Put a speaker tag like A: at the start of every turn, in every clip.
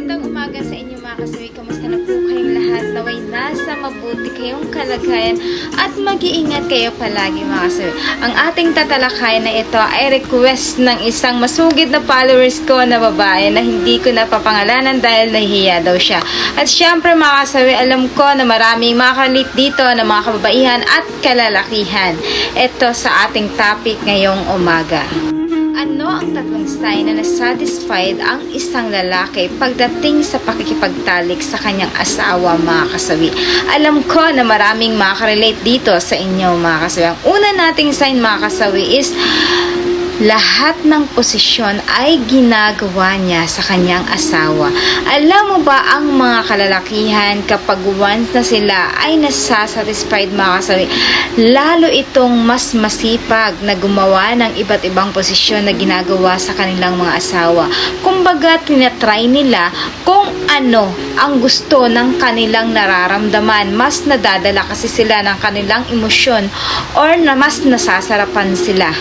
A: Magandang umaga sa inyo mga kasawi. Kamusta na po kayong lahat? Naway nasa mabuti kayong kalagayan at mag-iingat kayo palagi mga kasawi. Ang ating tatalakayan na ito ay request ng isang masugid na followers ko na babae na hindi ko napapangalanan dahil nahihiya daw siya. At syempre mga kasawi, alam ko na maraming makalit dito na mga kababaihan at kalalakihan. Ito sa ating topic ngayong umaga. Ano ang tatlong sign na nasatisfied ang isang lalaki pagdating sa pakikipagtalik sa kanyang asawa mga kasawi? Alam ko na maraming makarelate dito sa inyo mga kasawi. Ang una nating sign mga kasawi is lahat ng posisyon ay ginagawa niya sa kanyang asawa. Alam mo ba ang mga kalalakihan kapag once na sila ay nasasatisfied mga kasawi, lalo itong mas masipag na gumawa ng iba't ibang posisyon na ginagawa sa kanilang mga asawa. Kumbaga, tinatry nila kung ano ang gusto ng kanilang nararamdaman. Mas nadadala kasi sila ng kanilang emosyon or na mas nasasarapan sila.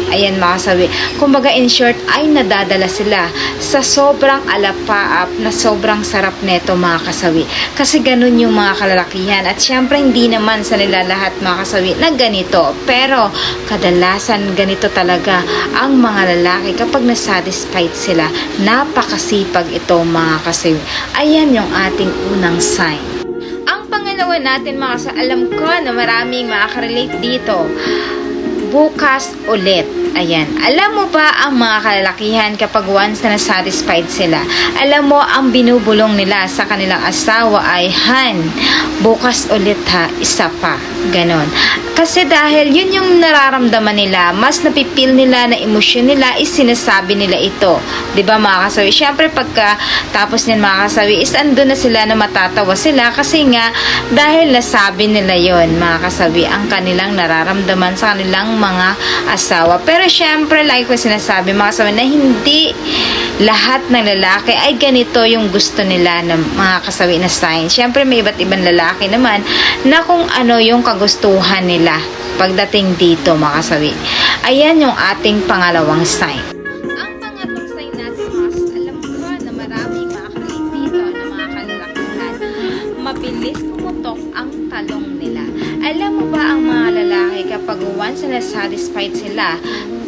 A: Ayan mga kasawi. Kumbaga in short ay nadadala sila sa sobrang alapaap na sobrang sarap neto mga kasawi. Kasi ganun yung mga kalalakihan. At syempre hindi naman sa nila lahat mga kasawi na ganito. Pero kadalasan ganito talaga ang mga lalaki kapag nasatisfied sila. Napakasipag ito mga kasawi. Ayan yung ating unang sign. Ang pangalawa natin mga kasawi, alam ko na maraming makakarelate dito. Bukas ulit. Ayan. Alam mo ba ang mga kalalakihan kapag once na nasatisfied sila? Alam mo ang binubulong nila sa kanilang asawa ay, Han, bukas ulit ha, isa pa. Ganon. Kasi dahil yun yung nararamdaman nila, mas napipil nila na emosyon nila is sinasabi nila ito. Diba mga kasawi? Siyempre pagka tapos niyan mga kasawi is andun na sila na matatawa sila kasi nga dahil nasabi nila yon mga kasawi ang kanilang nararamdaman sa kanilang mga asawa. Pero syempre, like ko sinasabi mga kasawi na hindi lahat ng lalaki ay ganito yung gusto nila ng mga kasawi na sign. Syempre may iba't ibang lalaki naman na kung ano yung kagustuhan nila pagdating dito mga kasawi. Ayan yung ating pangalawang sign. Ang pangatlong sign natin mga kasawi, alam ko na maraming makakarelate dito na mga kalalakihan. Mabilis pumutok ang talong nila. Alam mo ba ang mga lalaki kapag once na satisfied sila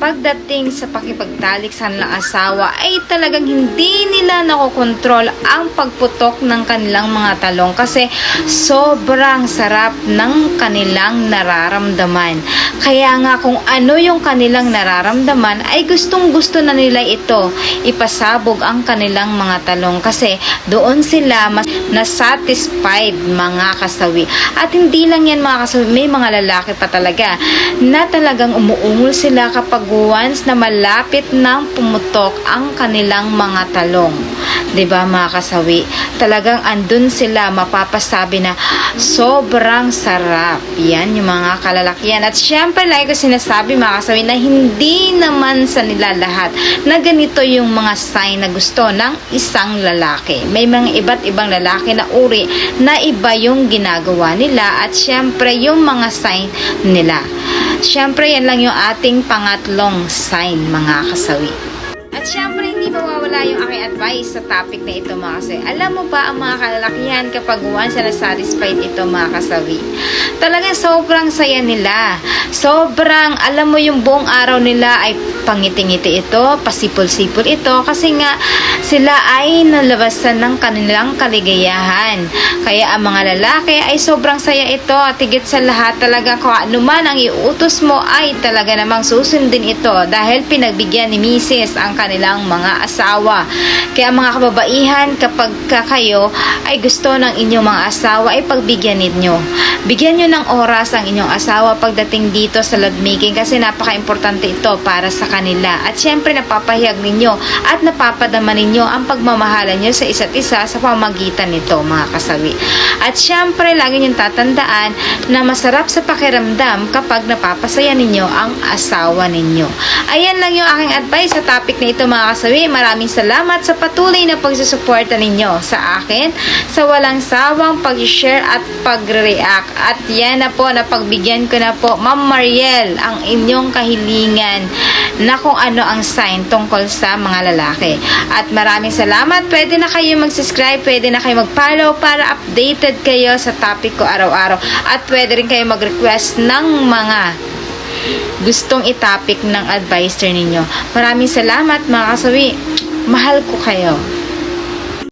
A: pagdating sa pakipagtalik sa kanilang asawa ay talagang hindi nila nakokontrol ang pagputok ng kanilang mga talong kasi sobrang sarap ng kanilang nararamdaman. Kaya nga kung ano yung kanilang nararamdaman ay gustong gusto na nila ito ipasabog ang kanilang mga talong kasi doon sila mas nasatisfied mga kasawi. At hindi lang yan mga kasawi, may mga lalaki pa talaga na talagang umuungol sila kapag once na malapit nang pumutok ang kanilang mga talong. 'Di ba mga kasawi? Talagang andun sila mapapasabi na sobrang sarap. Yan yung mga kalalakihan. At syempre like ko sinasabi mga kasawi na hindi naman sa nila lahat na ganito yung mga sign na gusto ng isang lalaki. May mga iba't ibang lalaki na uri na iba yung ginagawa nila at syempre yung mga sign nila. Syempre yan lang yung ating pangatlong sign mga kasawi. At syempre, hindi mawawala yung aking advice sa topic na ito mga kasawi. Alam mo ba ang mga kalalakihan kapag once na satisfied ito mga kasawi? Talagang sobrang saya nila. Sobrang, alam mo yung buong araw nila ay pangiti-ngiti ito, pasipol-sipol ito kasi nga sila ay nalabasan ng kanilang kaligayahan. Kaya ang mga lalaki ay sobrang saya ito at higit sa lahat talaga kung ano man ang iutos mo ay talaga namang susundin ito dahil pinagbigyan ni Mrs. ang kanilang mga asawa. Kaya mga kababaihan, kapag kayo ay gusto ng inyong mga asawa ay pagbigyan ninyo. Bigyan nyo ng oras ang inyong asawa pagdating dito sa lovemaking kasi napaka-importante ito para sa kanila. At syempre napapahiyag ninyo at napapadama ninyo ang pagmamahalan nyo sa isa't isa sa pamagitan nito mga kasawi. At syempre lagi nyo tatandaan na masarap sa pakiramdam kapag napapasaya ninyo ang asawa ninyo. Ayan lang yung aking advice sa topic na ito mga kasawi. Maraming salamat sa patuloy na pagsusuporta ninyo sa akin sa walang sawang pag-share at pag-react. At yan na po, napagbigyan ko na po Ma'am Mariel ang inyong kahilingan na kung ano ang sign tungkol sa mga lalaki. At maraming salamat. Pwede na kayo mag-subscribe, pwede na kayo mag-follow para updated kayo sa topic ko araw-araw. At pwede rin kayo mag-request ng mga gustong itapik ng adviser ninyo. Maraming salamat mga kasawi. Mahal ko kayo.